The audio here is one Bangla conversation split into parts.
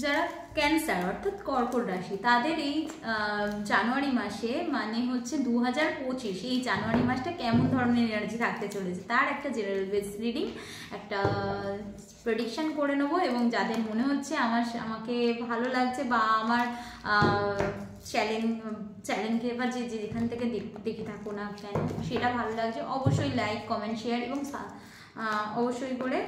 যারা ক্যান্সার অর্থাৎ কর্কট রাশি, তাদের এই জানুয়ারি মাসে মানে হচ্ছে 2025, এই জানুয়ারি মাসটা কেমন ধরনের এনার্জি থাকতে চলেছে তার একটা জেনারেল বেস রিডিং, একটা প্রেডিকশন করে নেবো। এবং যাদের মনে হচ্ছে আমাকে ভালো লাগছে বা আমার চ্যানেলকে বা যেখান থেকে দেখে থাকো না কেন সেটা ভালো লাগছে, অবশ্যই লাইক কমেন্ট শেয়ার এবং অবশ্যই করে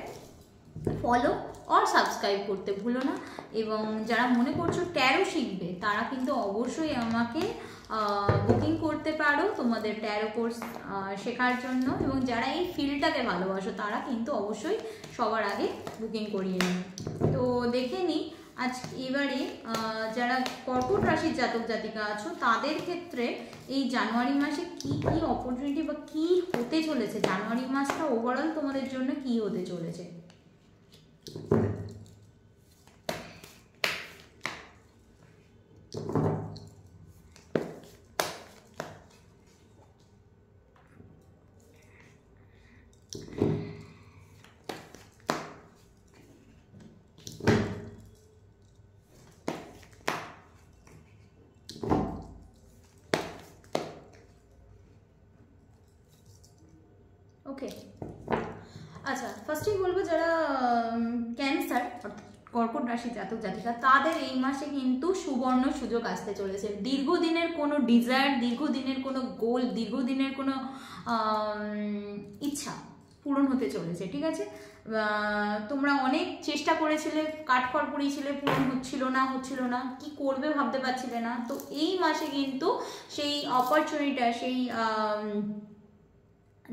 ফলো আর সাবস্ক্রাইব করতে ভুলো না। এবং যারা মনে করছো ট্যারো শিখবে তারা কিন্তু অবশ্যই আমাকে বুকিং করতে পারো তোমাদের ট্যারো কোর্স শেখার জন্য। এবং যারা এই ফিল্ডটাকে ভালোবাসো তারা কিন্তু অবশ্যই সবার আগে বুকিং করিয়ে নেবে। তো দেখে নিই আজ এবারে যারা কর্কট রাশির জাতক জাতিকা আছো তাদের ক্ষেত্রে এই জানুয়ারি মাসে কি কি অপরচুনিটি বা কি হতে চলেছে, জানুয়ারি মাসটা ওভারঅল তোমাদের জন্য কি হতে চলেছে। ওকে, আচ্ছা ফার্স্টেই বলবো যারা ক্যান্সার কর্কট রাশি জাতক জাতিকা তাদের এই মাসে কিন্তু সুবর্ণ সুযোগ আসতে চলেছে। দীর্ঘদিনের কোনো ডিজায়ার, দীর্ঘদিনের কোনো গোল, দীর্ঘদিনের কোনো ইচ্ছা পূরণ হতে চলেছে। ঠিক আছে, তোমরা অনেক চেষ্টা করেছিলে, কাঠখড় পুড়িয়েছিলে, পূরণ হচ্ছিল না, কি করবে ভাবতে পারছিলে না। তো এই মাসে কিন্তু সেই অপরচুনিটিটা, সেই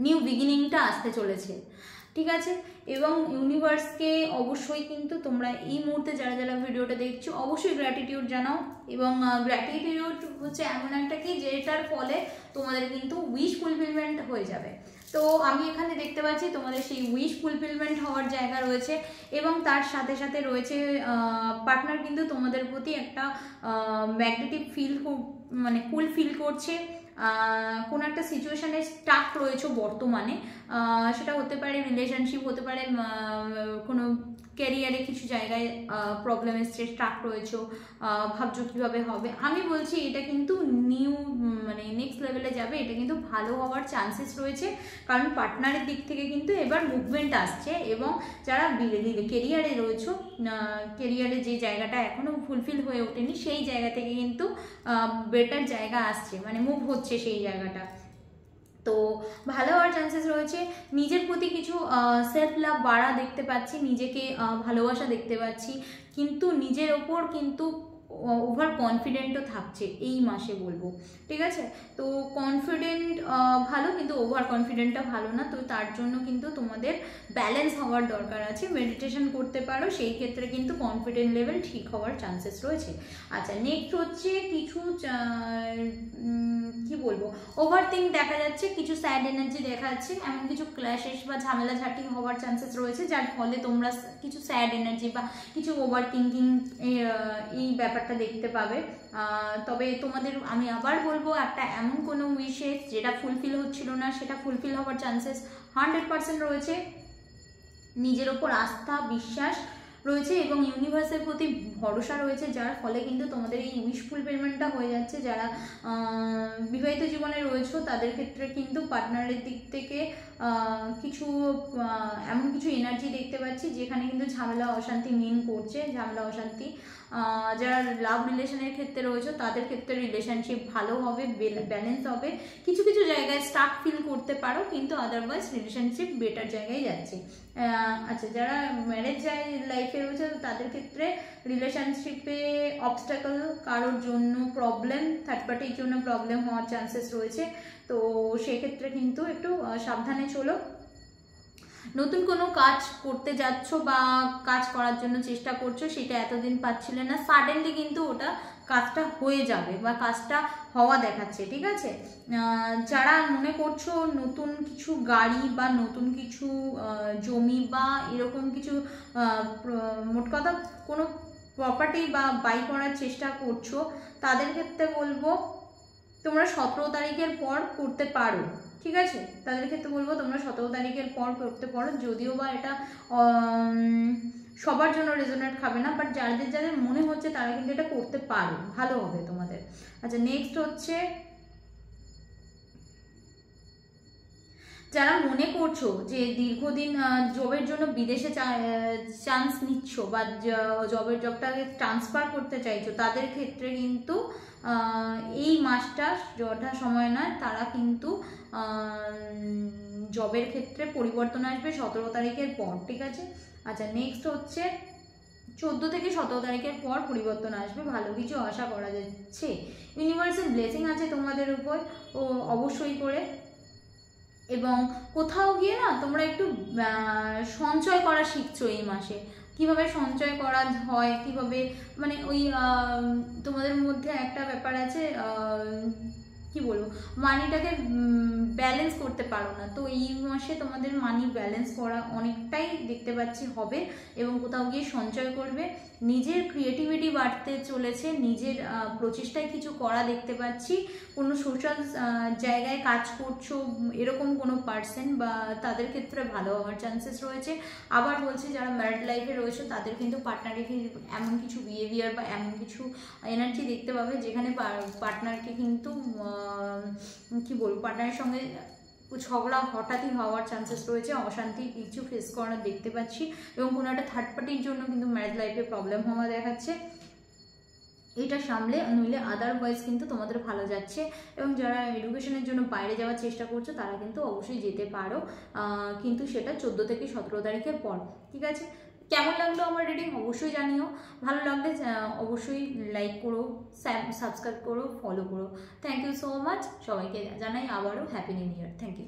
নিউ বিগিনিংটা আসতে চলেছে। ঠিক আছে, এবং ইউনিভার্সকে অবশ্যই কিন্তু তোমরা এই মুহূর্তে যারা যারা ভিডিওটা দেখছো অবশ্যই গ্র্যাটিটিউড জানাও। এবং গ্র্যাটিটিউড হচ্ছে এমন একটা কি যেটার ফলে তোমাদের কিন্তু উইশ ফুলফিলমেন্ট হয়ে যাবে। তো আমি এখানে দেখতে পাচ্ছি তোমাদের সেই উইশ ফুলফিলমেন্ট হওয়ার জায়গা রয়েছে। এবং তার সাথে সাথে রয়েছে পার্টনার কিন্তু তোমাদের প্রতি একটা ম্যাগনেটিক মানে কুল ফিল করছে। কোনো একটা সিচুয়েশানে স্টাক রয়েছে বর্তমানে, সেটা হতে পারে রিলেশনশিপ, হতে পারে কোনো ক্যারিয়ারে কিছু জায়গায় প্রবলেম এসছে, স্টাক রয়েছে, ভাবছো কীভাবে হবে। আমি বলছি এটা কিন্তু মানে নেক্সট লেভেলে যাবে, এটা কিন্তু ভালো হওয়ার চান্সেস রয়েছে। কারণ পার্টনারের দিক থেকে কিন্তু এবার মুভমেন্ট আসছে। এবং যারা কেরিয়ারে রয়েছে, কেরিয়ারে যে জায়গাটা এখনও ফুলফিল হয়ে ওঠেনি সেই জায়গা থেকে কিন্তু বেটার জায়গা আসছে, মানে মুভ হচ্ছে সেই জায়গাটা। তো ভালো হওয়ার চান্সেস রয়েছে। নিজের প্রতি কিছু সেলফ লাভ বাড়া দেখতে পাচ্ছি, নিজেকে ভালোবাসা দেখতে পাচ্ছি, কিন্তু নিজের ওপর কিন্তু ওভার কনফিডেন্টও থাকছে এই মাসে বলবো। ঠিক আছে, তো কনফিডেন্ট ভালো, কিন্তু ওভার কনফিডেন্টটা ভালো না। তো তার জন্য কিন্তু তোমাদের ব্যালেন্স হওয়ার দরকার আছে। মেডিটেশন করতে পারো, সেই ক্ষেত্রে কিন্তু কনফিডেন্ট লেভেল ঠিক হওয়ার চান্সেস রয়েছে। আচ্ছা, নেক্সট হচ্ছে কিছু কি বলবো, ওভার থিঙ্ক দেখা যাচ্ছে, কিছু স্যাড এনার্জি দেখা যাচ্ছে, এমন কিছু ক্ল্যাশেস বা ঝামেলাঝাটি হওয়ার চান্সেস রয়েছে, যার ফলে তোমরা কিছু স্যাড এনার্জি বা কিছু ওভার থিঙ্কিং এই ব্যাপারটা দেখতে পাবে। তবে তোমাদের আমি আবার বলবো, একটা এমন কোনো উইশেস যেটা ফুলফিল হচ্ছিল না সেটা ফুলফিল হওয়ার চান্সেস 100% রয়েছে। নিজের ওপর আস্থা, বিশ্বাস রয়েছে এবং ইউনিভার্সের প্রতি ভরসা রয়েছে, যার ফলে কিন্তু তোমাদের এই উইশ ফুলফিলমেন্টটা হয়ে যাচ্ছে। যারা বিবাহিত জীবনে রয়েছে তাদের ক্ষেত্রে কিন্তু পার্টনারের দিক থেকে কিছু এমন কিছু এনার্জি দেখতে পাচ্ছি যেখানে কিন্তু ঝামেলা অশান্তি মিন করছে, ঝামেলা অশান্তি। যারা লাভ রিলেশনের ক্ষেত্রে রয়েছে তাদের ক্ষেত্রে রিলেশনশিপ ভালো হবে, ব্যালেন্স হবে। কিছু কিছু জায়গায় স্টাক ফিল করতে পারো, কিন্তু আদারওয়াইজ রিলেশনশিপ বেটার জায়গায় যাচ্ছে। আচ্ছা, যারা ম্যারেজ লাইফে রয়েছে তাদের ক্ষেত্রে রিলেশনশিপে অবস্টাকল, কারোর জন্য প্রবলেম, থার্ড পার্টির জন্য প্রবলেম হওয়ার চান্সেস রয়েছে। তো সেক্ষেত্রে কিন্তু একটু সাবধানে চলো। নতুন কোনো কাজ করতে যাচ্ছ বা কাজ করার জন্য চেষ্টা করছো, সেটা এতদিন পাচ্ছিলে না, সাডেনলি কিন্তু ওটা কাজটা হয়ে যাবে বা কাজটা হওয়া দেখাচ্ছে। ঠিক আছে, যারা মনে করছো নতুন কিছু গাড়ি বা নতুন কিছু জমি বা এরকম কিছু মোট কথা কোনো প্রপার্টি বা বাই করার চেষ্টা করছো, তাদের ক্ষেত্রে বলবো তোমরা 17 তারিখের পর করতে পারো। ঠিক আছে, তাদের ক্ষেত্রে বলবো তোমরা 17 তারিখের পর করতে পারো। যদিও বা এটা সবার জন্য রেজোনেট খাবে না, বাট যাদের যাদের মনে হচ্ছে তারা কিন্তু এটা করতে পারো, ভালো হবে তোমাদের। আচ্ছা নেক্সট হচ্ছে যারা মনে করছো যে দীর্ঘদিন জবের জন্য বিদেশে চান্স নিচ্ছ বা জবটাকে ট্রান্সফার করতে চাইছো, তাদের ক্ষেত্রে কিন্তু এই মাসটা যথা সময় নয়, তারা কিন্তু জবের ক্ষেত্রে পরিবর্তন আসবে 17 তারিখের পর, ঠিক আছে। আচ্ছা নেক্সট হচ্ছে 14 থেকে 17 তারিখের পর পরিবর্তন আসবে, ভালো কিছু আশা করা যাচ্ছে। ইউনিভার্সাল ব্লেসিং আছে তোমাদের উপর ও অবশ্যই করে। এবং কোথাও গিয়ে না তোমরা একটু সঞ্চয় করা শিখছো এই মাসে, কিভাবে সঞ্চয় করা হয়, কিভাবে মানে ওই তোমাদের মধ্যে একটা ব্যাপার আছে, কি বলবো, মানিটাকে ব্যালেন্স করতে পারো না, তো এই মাসে তোমাদের মানি ব্যালেন্স করা অনেকটাই দেখতে পাচ্ছি হবে। এবং কোথাও গিয়ে সঞ্চয় করবে, নিজের ক্রিয়েটিভিটি বাড়তে চলেছে, নিজের প্রচেষ্টায় কিছু করা দেখতে পাচ্ছি। কোনো সোশ্যাল জায়গায় কাজ করছো এরকম কোনো পার্সন বা তাদের ক্ষেত্রে ভালো হওয়ার চান্সেস রয়েছে। আবার বলছি যারা ম্যারিড লাইফে রয়েছে তাদের কিন্তু পার্টনারকে এমন কিছু বিহেভিয়ার বা এমন কিছু এনার্জি দেখতে পাবে যেখানে পার্টনারকে কিন্তু কি বলবো, পার্টনারের সঙ্গে ঝগড়া হঠাৎই হওয়ার চান্সেস রয়েছে, অশান্তি কিছু ফেস করার দেখতে পাচ্ছি। এবং কোনো একটা থার্ড পার্টির জন্য কিন্তু ম্যারেজ লাইফে প্রবলেম হওয়া দেখাচ্ছে, এটা সামলে নইলে আদারওয়াইজ কিন্তু তোমাদের ভালো যাচ্ছে। এবং যারা এডুকেশনের জন্য বাইরে যাওয়ার চেষ্টা করছো তারা কিন্তু অবশ্যই যেতে পারো, কিন্তু সেটা 14 থেকে 17 তারিখের পর, ঠিক আছে। কেমন লাগলো আমার রিডিং অবশ্যই জানিও, ভালো লাগলে অবশ্যই লাইক করো, সাবস্ক্রাইব করো, ফলো করো। থ্যাংক ইউ সো মাচ, সবাইকে জানাই আবারও happy new year. Thank you.